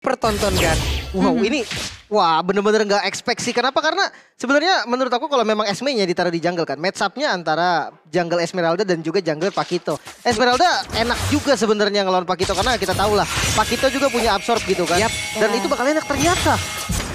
dipertontonkan. Wow, ini wah bener-bener nggak expect sih. Kenapa? Karena sebenarnya menurut aku kalau memang Esme-nya ditaruh di jungle kan, match up-nya antara jungle Esmeralda dan juga jungle Pakito. Esmeralda enak juga sebenarnya ngelawan Pakito karena kita tahu lah Pakito juga punya absorb gitu kan. Dan itu bakal enak ternyata.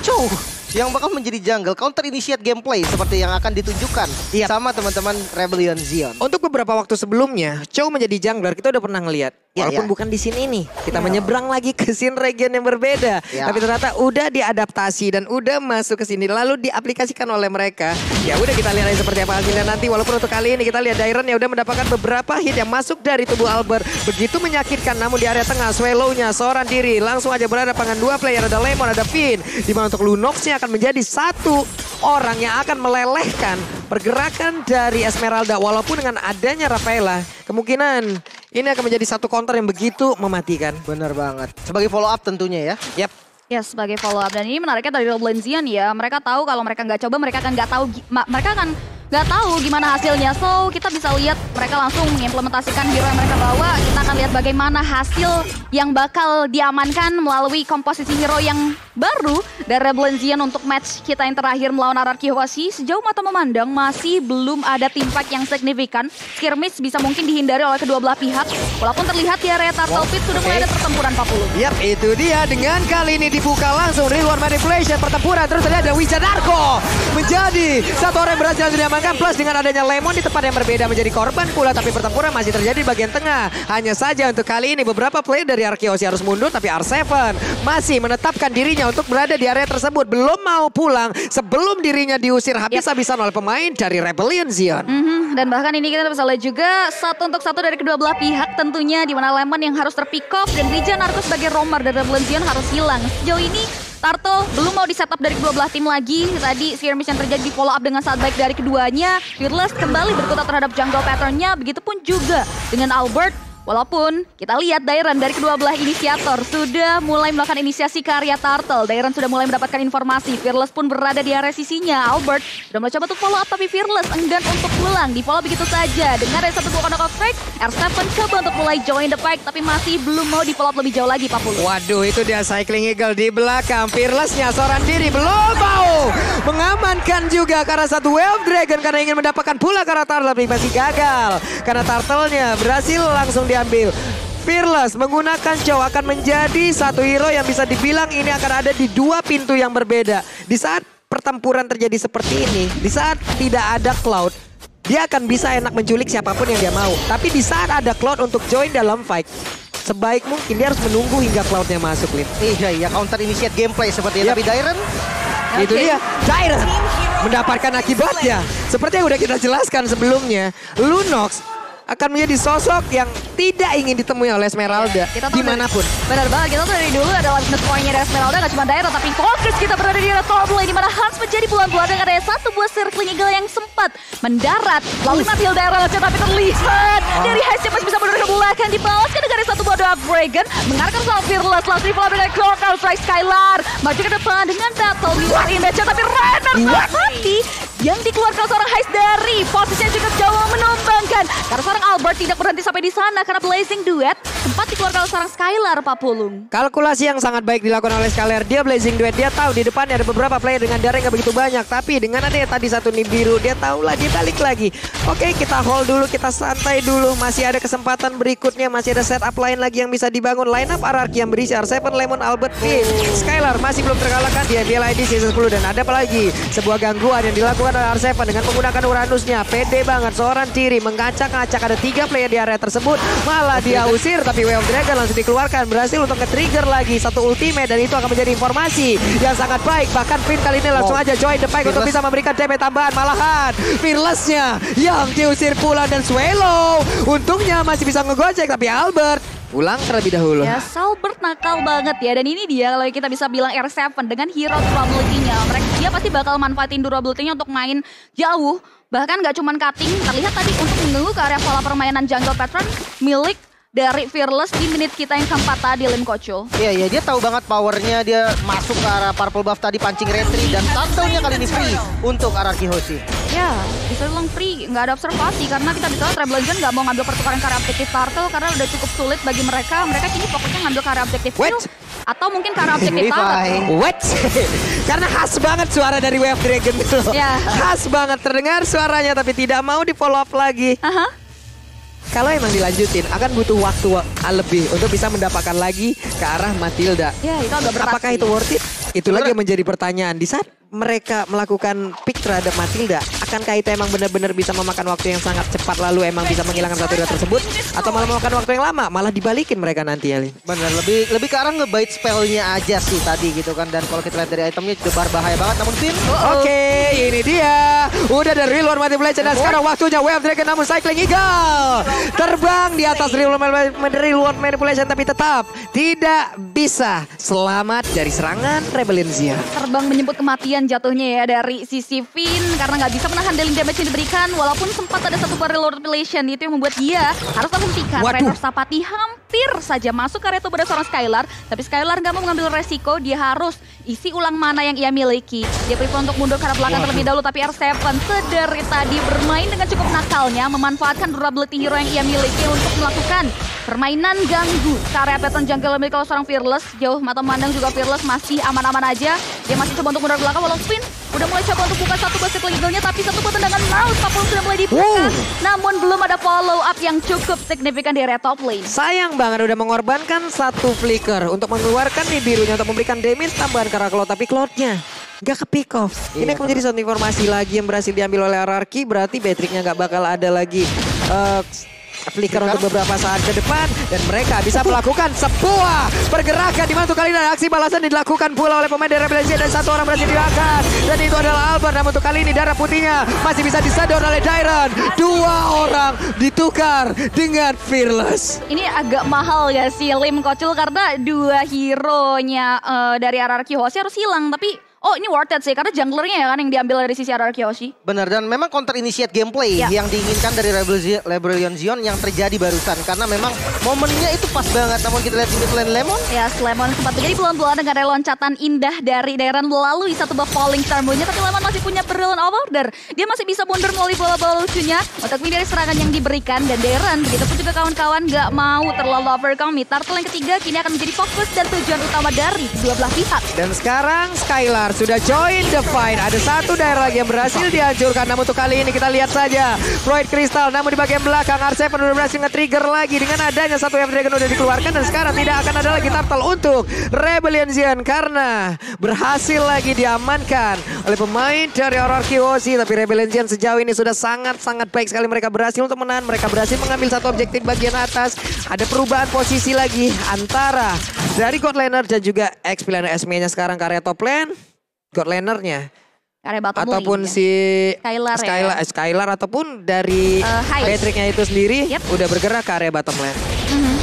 Cow, yang bakal menjadi jungle counter initiate gameplay seperti yang akan ditunjukkan sama teman-teman Rebellion Zion. Untuk beberapa waktu sebelumnya, Chow menjadi jungler kita udah pernah ngelihat. Walaupun bukan di sini nih, kita menyeberang lagi ke scene region yang berbeda. Tapi ternyata udah diadaptasi dan udah masuk ke sini lalu diaplikasikan oleh mereka. Ya udah kita lihat aja seperti apa hasilnya nanti. Walaupun untuk kali ini kita lihat Dairon ya udah mendapatkan beberapa hit yang masuk dari tubuh Albert. Begitu menyakitkan namun di area tengah Swallow-nya seorang diri langsung aja berada dengan dua player, ada Lemon, ada Finn. Dimana untuk Lunox-nya akan menjadi satu orang yang akan melelehkan pergerakan dari Esmeralda. Walaupun dengan adanya Rafaela, kemungkinan ini akan menjadi satu counter yang begitu mematikan. Bener banget. Sebagai follow up tentunya ya. Yap. Ya sebagai follow up dan ini menariknya dari Rebellion Zion ya. Mereka tahu kalau mereka nggak coba mereka akan nggak tahu nggak tahu gimana hasilnya. So kita bisa lihat mereka langsung mengimplementasikan hero yang mereka bawa. Kita akan lihat bagaimana hasil yang bakal diamankan melalui komposisi hero yang baru dari Rebellion Zion untuk match kita yang terakhir melawan RRQ Hoshi. Sejauh mata memandang masih belum ada team fight yang signifikan. Skirmish bisa mungkin dihindari oleh kedua belah pihak. Walaupun terlihat di area Turtle Pit sudah mulai ada pertempuran 40. Yap, itu dia dengan kali ini dibuka langsung Real War Manipulation pertempuran. Terus ada Wijadarko menjadi satu orang yang berhasil diamankan. Plus dengan adanya Lemon di tempat yang berbeda menjadi korban pula. Tapi pertempuran masih terjadi di bagian tengah. Hanya saja untuk kali ini beberapa player dari Arkeosi harus mundur. Tapi R7 masih menetapkan dirinya untuk berada di area tersebut. Belum mau pulang sebelum dirinya diusir habis-habisan oleh pemain dari Rebellion Zion. Dan bahkan ini kita bisa lihat juga satu untuk satu dari kedua belah pihak tentunya. Di mana Lemon yang harus terpick off dan Wijanarko sebagai roamer dari Rebellion Zion harus hilang. Sejauh ini Turtle belum mau di setup dari kedua belah tim lagi. Tadi skirmish yang terjadi di follow up dengan saat baik dari keduanya. Fearless kembali berkutat terhadap jungle patternnya. Begitupun juga dengan Albert. Walaupun kita lihat Dairon dari kedua belah inisiator sudah mulai melakukan inisiasi ke area Turtle. Dairon sudah mulai mendapatkan informasi. Fearless pun berada di area sisinya. Albert sudah mencoba untuk follow up tapi Fearless enggan untuk pulang. Di follow begitu saja. Dengan ada satu buah knockout strike, R7 coba untuk mulai join the fight tapi masih belum mau di follow up lebih jauh lagi Pak Pulu. Waduh, itu dia Cycling Eagle di belakang. Fearless-nya seorang diri belum mau mengamankan juga karena satu Wave Dragon karena ingin mendapatkan pula karena Turtle tapi masih gagal. Karena Turtle-nya berhasil langsung diambil. Fearless menggunakan Chow akan menjadi satu hero yang bisa dibilang ini akan ada di dua pintu yang berbeda. Di saat pertempuran terjadi seperti ini, di saat tidak ada Cloud, dia akan bisa enak menculik siapapun yang dia mau. Tapi di saat ada Cloud untuk join dalam fight, sebaik mungkin dia harus menunggu hingga Cloud-nya masuk, Lin. Iya, counter initiate gameplay seperti itu. Tapi Dairon, itu dia. Dairon mendapatkan akibatnya. Seperti yang udah kita jelaskan sebelumnya, Lunox akan menjadi sosok yang tidak ingin ditemui oleh Esmeralda dimanapun. Benar banget, kita tuh dari dulu adalah ultimate point-nya dari Esmeralda gak cuma Dairon tapi fokus kita berada di area Torblade di mana Hans menjadi bulan-bulan dengan ada satu buah Circling Eagle yang sempat mendarat lalu mati Dairon aja tapi terlihat dari Heist masih bisa mundur ke belakang dibalaskan dengan satu buah Dark Dragon mengarahkan soal Fearless langsung di follow dengan Clockhouse Strike Skylar maju ke depan dengan battle Mirror Image tapi Renner mati yang dikeluarkan seorang Heist dari posisi yang cukup jauh menumbangkan karena seorang Albert tidak berhenti sampai di sana karena Blazing Duet sempat dikeluarkan oleh seorang Skylar Pak Pulung. Kalkulasi yang sangat baik dilakukan oleh Skylar. Dia Blazing Duet, dia tahu di depannya ada beberapa player dengan darah yang gak begitu banyak. Tapi dengan adanya tadi satu Nibiru, dia tahu lah dia balik lagi. Oke, kita hold dulu, kita santai dulu. Masih ada kesempatan berikutnya, masih ada setup lain lagi yang bisa dibangun. Line up RRQ yang berisi R7, Lemon, Albert, Finn. Skylar masih belum terkalahkan di MPL ID season 10 dan ada apa lagi? Sebuah gangguan yang dilakukan oleh R7 dengan menggunakan Uranusnya. Pede banget, seorang Ciri mengacak-acak ada 3 player di area tersebut. Malah dia usir tapi Wave Dragon langsung dikeluarkan. Berhasil untuk nge-trigger lagi satu ultimate dan itu akan menjadi informasi yang sangat baik. Bahkan Finn kali ini langsung aja join the fight untuk bisa memberikan damage tambahan. Malahan Fearless-nya yang diusir pula dan Swallow untungnya masih bisa ngegocek tapi Albert pulang terlebih dahulu. Ya, Albert nakal banget ya. Dan ini dia kalau kita bisa bilang R7 dengan hero durability-nya. Dia pasti bakal manfaatin durability-nya untuk main jauh. Bahkan gak cuman cutting, terlihat tadi untuk menunggu ke area pola permainan jungle pattern milik dari Fearless di menit kita yang keempat tadi, Lim Kocho. Iya, dia tahu banget powernya, dia masuk ke arah purple buff tadi, pancing retri, dan turtle-nya kali ini free untuk RRQ Hoshi. Ya, bisa bilang free, nggak ada observasi, karena kita bisa lihat Rebellion Zion nggak mau ngambil pertukaran ke arah objektif turtle, karena udah cukup sulit bagi mereka. Mereka kini fokusnya ngambil ke arah objektif kill. Atau mungkin karena objektif banget. What? Karena khas banget suara dari Wave Dragon loh. Ya. Khas banget terdengar suaranya tapi tidak mau di follow up lagi. Kalau emang dilanjutin akan butuh waktu lebih untuk bisa mendapatkan lagi ke arah Matilda. Ya itu agak berat. Apakah sih. itu worth it? Itu lagi yang menjadi pertanyaan. Di saat mereka melakukan pick terhadap Matilda, akankah itu emang benar-benar bisa memakan waktu yang sangat cepat lalu emang bisa menghilangkan satu hero tersebut? Atau malah memakan waktu yang lama, malah dibalikin mereka nanti ya, Lin? Bener, lebih ke arah ngebait spellnya aja sih tadi gitu kan. Dan kalau kita lihat dari itemnya juga berbahaya banget. Namun Finn, Oke, ini dia. Udah dari Real World Manipulation dan sekarang waktunya Wave Dragon namun Cycling Eagle. Terbang di atas Real World Manipulation tapi tetap tidak bisa selamat dari serangan Rebellion Zion. Terbang menjemput kematian jatuhnya ya dari sisi Finn karena nggak bisa menahan dealing damage yang diberikan walaupun sempat ada satu barrel manipulation itu yang membuat dia harus menghentikan. Raynor Sapati hampir saja masuk ke area tubuh seorang Skylar tapi Skylar nggak mau mengambil resiko, dia harus isi ulang mana yang ia miliki. Dia prefer untuk mundur ke arah belakang terlebih dahulu tapi R7 sedari tadi bermain dengan cukup nakalnya memanfaatkan durability hero yang ia miliki untuk melakukan permainan ganggu ke area pattern jungle milik seorang Fearless. Jauh mata memandang juga Fearless masih aman-aman aja. Dia masih coba untuk mundur ke belakang walau Finn udah mulai coba untuk buka satu basket legalnya tapi satu buat tendangan mouse Papung sudah mulai dibuka. Namun belum ada follow up yang cukup signifikan di area top lane. Sayang banget udah mengorbankan satu flicker untuk mengeluarkan nih birunya untuk memberikan damage tambahan ke arah Cloud tapi Cloud-nya nggak ke pick off. Ini akan menjadi satu informasi lagi yang berhasil diambil oleh RRQ, berarti Beatrix-nya nggak bakal ada lagi flicker untuk beberapa saat ke depan dan mereka bisa melakukan sebuah pergerakan di mana untuk kali ini aksi balasan dilakukan pula oleh pemain dari Rebellion dan satu orang berhasil diangkat dan itu adalah Albert. Namun untuk kali ini darah putihnya masih bisa disedot oleh Dairon. Dua orang ditukar dengan Fearless. Ini agak mahal ya si Lim Kocul karena dua hero-nya dari RRQ Hoshi harus hilang tapi ini worth it sih karena junglernya ya kan yang diambil dari sisi RRQ Hoshi. benar, dan memang counter initiate gameplay yang diinginkan dari Rebellion Zion yang terjadi barusan karena memang momennya itu pas banget. Namun kita lihat di mid lane Lemon. Ya, Lemon sempat menjadi pelan-pelan dengan loncatan indah dari Darren melalui satu buff falling star-nya tapi Lemon masih punya brilliant order. Dia masih bisa mundur melalui bola-bola lucunya untuk menghindari serangan yang diberikan dan Darren begitupun juga kawan-kawan gak mau terlalu overcome. Turtle yang ketiga kini akan menjadi fokus dan tujuan utama dari dua belah pihak. Dan sekarang Skylar sudah join the fight. Ada satu daerah lagi yang berhasil dihancurkan. Namun untuk kali ini kita lihat saja Void Crystal. Namun di bagian belakang R7 udah berhasil nge-trigger lagi dengan adanya satu Wave Dragon udah dikeluarkan. Dan sekarang tidak akan ada lagi Turtle untuk Rebellion Zion karena berhasil lagi diamankan oleh pemain dari RRQ Hoshi. Tapi Rebellion Zion sejauh ini sudah sangat-sangat baik sekali. Mereka berhasil untuk menahan. Mereka berhasil mengambil satu objektif bagian atas. Ada perubahan posisi lagi antara dari God Laner dan juga XP Laner SME-nya sekarang ke area top lane. God Laner-nya Area bottom ataupun lane, ya. si Skylar ya. Ataupun dari Beatrix-nya itu sendiri udah bergerak ke area bottom lane.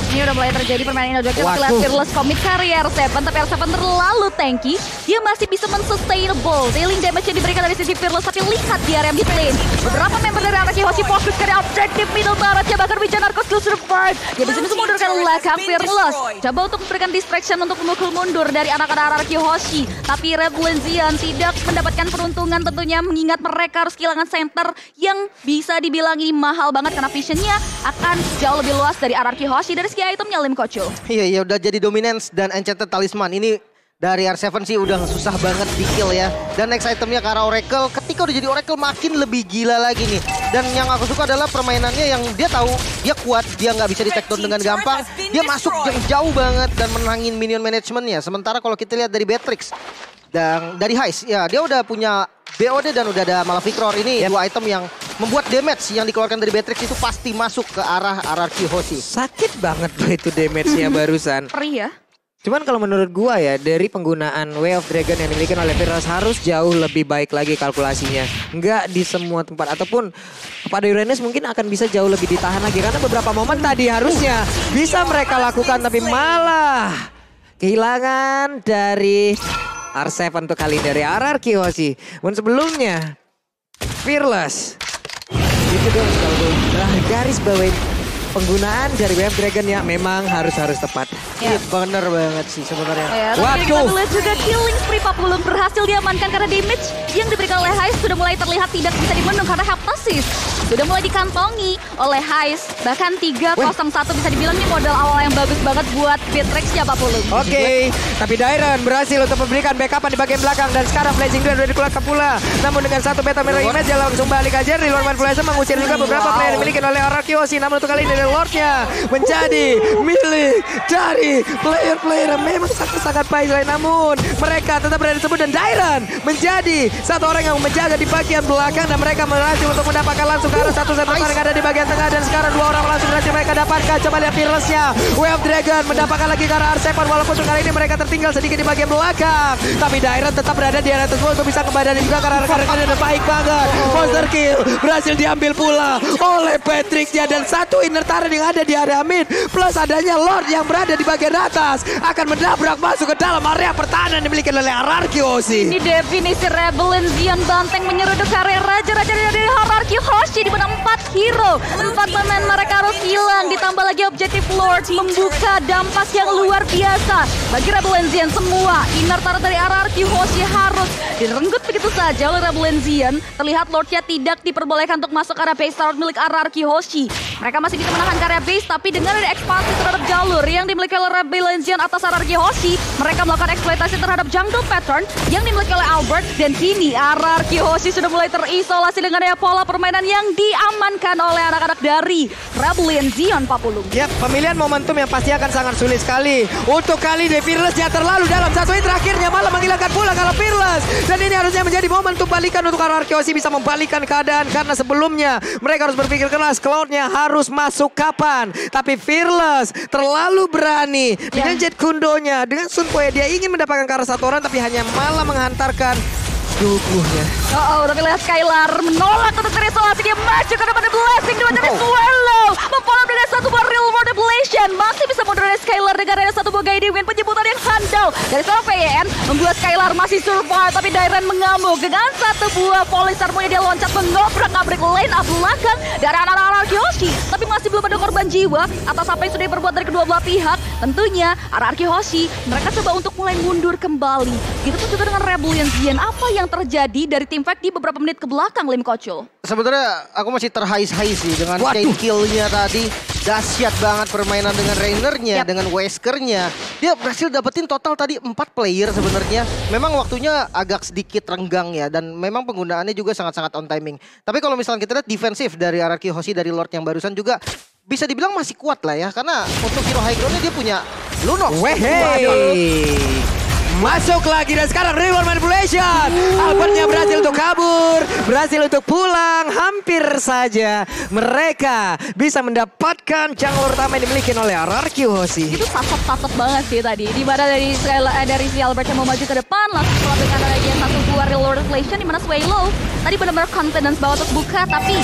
Ini udah mulai terjadi permainan objektif setelah Fearless commit karya R7 tapi R7 terlalu tanky. Dia masih bisa men-sustainable dealing damage yang diberikan dari sisi Fearless tapi lihat di area mid lane. Beberapa member dari RRQ Hoshi fokus ke objektif middle baratnya bahkan Wijan Narcos skill survive. Dia bisa mundurkan belakang Fearless. Coba untuk memberikan distraction untuk memukul mundur dari anak-anak RRQ Hoshi. Tapi Rebellion Zion tidak mendapatkan peruntungan tentunya mengingat mereka harus kehilangan center yang bisa dibilang ini mahal banget karena visionnya akan jauh lebih luas dari RRQ Hoshi dari segi itemnya Lim Kocul. Iya udah jadi dominance dan enchanted talisman. Ini dari R7 sih udah susah banget di kill ya. Dan next itemnya ke arah Oracle. Ketika udah jadi Oracle makin lebih gila lagi nih. Dan yang aku suka adalah permainannya yang dia tahu dia kuat, dia nggak bisa di take down dengan gampang. Dia masuk jauh banget dan menangin minion managementnya. Sementara kalau kita lihat dari Beatrix dan dari Heist, ya dia udah punya BOD dan udah ada Maleficor. Ini dua item yang membuat damage yang dikeluarkan dari Beatrix itu pasti masuk ke arah RRQ Hoshi. Sakit banget loh itu damage-nya barusan. Perih ya. Cuman kalau menurut gua ya dari penggunaan Way of Dragon yang dimiliki oleh Fearless harus jauh lebih baik lagi kalkulasinya. Enggak di semua tempat ataupun pada Uranus mungkin akan bisa jauh lebih ditahan lagi karena beberapa momen tadi harusnya bisa mereka lakukan tapi malah kehilangan dari R7 untuk kali ini dari RRQ Hoshi. Dan sebelumnya Fearless itu dong kalau garis bawain penggunaan dari WF Dragon ya memang harus tepat. Ya. Bener banget sih sebenarnya. Ya, tapi kita lihat juga killing spree Papulung berhasil diamankan karena damage yang diberikan oleh Heist sudah mulai terlihat tidak bisa dibendung karena Heptasis sudah mulai dikantongi oleh Heist. Bahkan 301 bisa dibilang ini modal awal yang bagus banget buat Bittrex-nya Papulung. Oke, tapi Dairon berhasil untuk memberikan backupan di bagian belakang dan sekarang Blazing Duel sudah dikeluarkan pula. Namun dengan satu beta mirror image dia langsung balik aja. Di luar manipulasi mengusir juga beberapa player yang dimiliki oleh Arakiyoshi. Namun untuk kali ini Lordnya menjadi milik dari player-player yang memang sangat baik. Namun mereka tetap berada disebut dan Dairon menjadi satu orang yang menjaga di bagian belakang dan mereka berhasil untuk mendapatkan langsung ke arah satu-satu orang yang ada di bagian tengah dan sekarang dua orang langsung berhasil mereka dapatkan. Coba lihat Fearless-nya. Wave Dragon mendapatkan lagi ke arah R7 walaupun untuk kali ini mereka tertinggal sedikit di bagian belakang. Tapi Dairon tetap berada di area tersebut untuk bisa kembali dan juga karena rekan-rekannya udah baik banget. Monster kill berhasil diambil pula oleh Patrick-nya dan satu inner turret yang ada di area mid plus adanya Lord yang berada di bagian atas akan mendabrak masuk ke dalam area pertahanan dimiliki oleh Arakiyoshi. Ini definisi Rebel Zion Banteng menyeruduk area raja-raja dari Arakiyoshi di mana 4 hero, 4 pemain mereka harus hilang ditambah lagi objektif Lord membuka dampak yang luar biasa bagi Rebel Zion semua. Inner turret dari Arakiyoshi harus direnggut begitu saja oleh Rebel Zion. Terlihat Lordnya tidak diperbolehkan untuk masuk ke area base turret milik Arakiyoshi. Mereka masih bisa menahan area base tapi dengan ada ekspansi terhadap jalur yang dimiliki oleh Rebel Zion atas Arakiyoshi, mereka melakukan eksploitasi terhadap jungle pattern yang dimiliki oleh Albert dan kini Arakiyoshi sudah mulai terisolasi dengan daya pola permainan yang diamankan oleh anak-anak dari Rebel Zion Papulung. Yap, pemilihan momentum yang pasti akan sangat sulit sekali. Untuk kali ini Fearless-nya terlalu dalam satu hit terakhirnya malah menghilangkan pula kalau Fearless. Dan ini harusnya menjadi momentum balikan untuk Arakiyoshi bisa membalikkan keadaan karena sebelumnya mereka harus berpikir keras Cloud-nya harus masuk kapan. Tapi Fearless terlalu berani dengan Jet Kundonya, dengan Sunpoe dia ingin mendapatkan ke arah satu orang tapi hanya malah menghantarkan tubuhnya. Tapi lihat Skylar menolak untuk terisolasi, dia maju ke depan Blessing dengan dari Swallow memfollow dengan satu buah real world ablation, masih bisa mundur dari Skylar dengan ada satu buah guiding win penjemputan yang handal dari seorang PYN membuat Skylar masih survive tapi Dairon mengamuk dengan satu buah Police Armor dia loncat mengobrak-abrik lane up belakang dari anak-anak Arakiyoshi tapi masih belum ada korban jiwa atas apa yang sudah diperbuat dari kedua belah pihak. Tentunya Arakiyoshi mereka coba untuk mulai mundur kembali. Gitu pun juga dengan Rebel Zion. Apa yang terjadi dari tim fight di beberapa menit ke belakang, Lim Kocul? Sebenarnya aku masih terhais-hais sih dengan chain kill-nya tadi. Dahsyat banget permainan dengan Rainernya, dengan Weskernya. Dia berhasil dapetin total tadi 4 player sebenarnya. Memang waktunya agak sedikit renggang ya. Dan memang penggunaannya juga sangat-sangat on timing. Tapi kalau misalnya kita lihat defensif dari Arakiyoshi dari Lord yang barusan juga bisa dibilang masih kuat lah ya. Karena untuk hero high ground-nya dia punya Lunox. Masuk lagi dan sekarang reward manipulation. Albertnya berhasil untuk kabur, berhasil untuk pulang. Hampir saja mereka bisa mendapatkan jungle utama yang dimiliki oleh Arakiyoshi. Itu sasap banget sih tadi. Di mana dari si Albert yang mau maju ke depan langsung melakukan lagi satu buah reward manipulation di mana Swallow tadi benar-benar confidence banget untuk buka tapi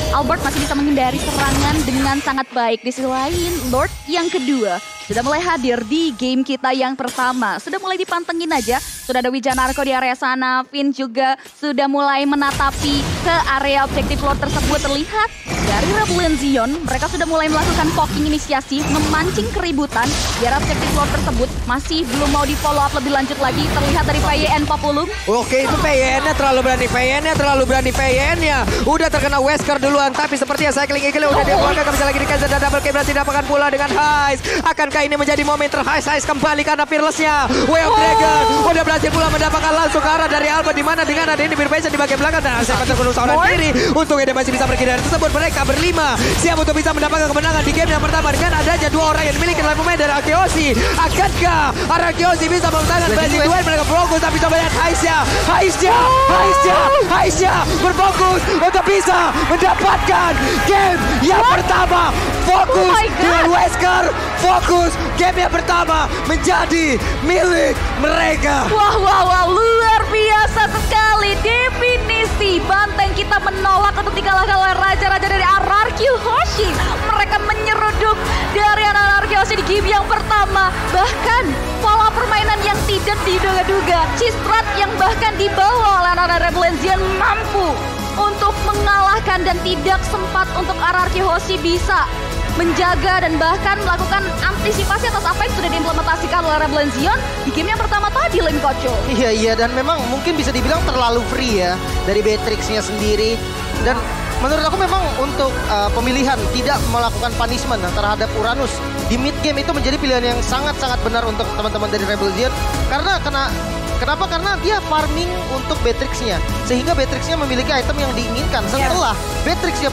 Albert masih bisa menghindari serangan dengan sangat baik. Di sisi lain Lord yang kedua sudah mulai hadir di game kita yang pertama. Sudah mulai dipantengin aja. Sudah ada Wijanarko di area sana. Finn juga sudah mulai menatapi ke area objektif Lord tersebut. Terlihat dari Rebel Zion, mereka sudah mulai melakukan poking inisiasi, memancing keributan di area objektif Lord tersebut. Masih belum mau di follow up lebih lanjut lagi. Terlihat dari PYN Papulung. Oke, itu PYN-nya terlalu berani. PYN-nya udah terkena Wesker duluan. Tapi sepertinya cycling Eagle udah dia keluarga. Gak bisa lagi di-cancel dan double kill. Berhasil dapatkan pula dengan Heist. Akankah ini menjadi momen Heist kembali karena Fearless-nya. Way of Dragon udah berhasil pula mendapatkan langsung ke arah dari Albert. Dimana dengan ada ini Birpation di bagian belakang. Dan saya terbunuh seorang diri. Untungnya dia masih bisa pergi dari tersebut. Mereka berlima siap untuk bisa mendapatkan kemenangan di game yang pertama. Dengan adanya 2 orang yang dimiliki oleh pemain dari Arakiyoshi. Akankah Arakiyoshi bisa memenangkan Blazing Duel? Mereka fokus tapi coba lihat Heistnya berfokus untuk bisa mendapatkan game yang pertama. Fokus dengan Wesker. Fokus game yang pertama menjadi milik mereka. Wow, luar biasa sekali. Definisi banteng kita menolak untuk dikalahkan oleh raja-raja dari Arakiyoshi. Mereka menyeruduk dari Arakiyoshi di game yang pertama. Bahkan pola permainan yang tidak diduga-duga. Cistrat yang bahkan dibawa oleh anak-anak Rebel Zion mampu untuk mengalahkan dan tidak sempat untuk Arakiyoshi bisa menjaga dan bahkan melakukan antisipasi atas apa yang sudah diimplementasikan oleh Rebellion Zion di game yang pertama tadi, Lim Koco. Iya, dan memang mungkin bisa dibilang terlalu free ya dari Beatrix-nya sendiri. Dan menurut aku memang untuk pemilihan tidak melakukan punishment terhadap Uranus di mid game itu menjadi pilihan yang sangat-sangat benar untuk teman-teman dari Rebellion. Kenapa? Karena dia farming untuk Beatrix-nya. Sehingga Beatrix-nya memiliki item yang diinginkan. Setelah Beatrix-nya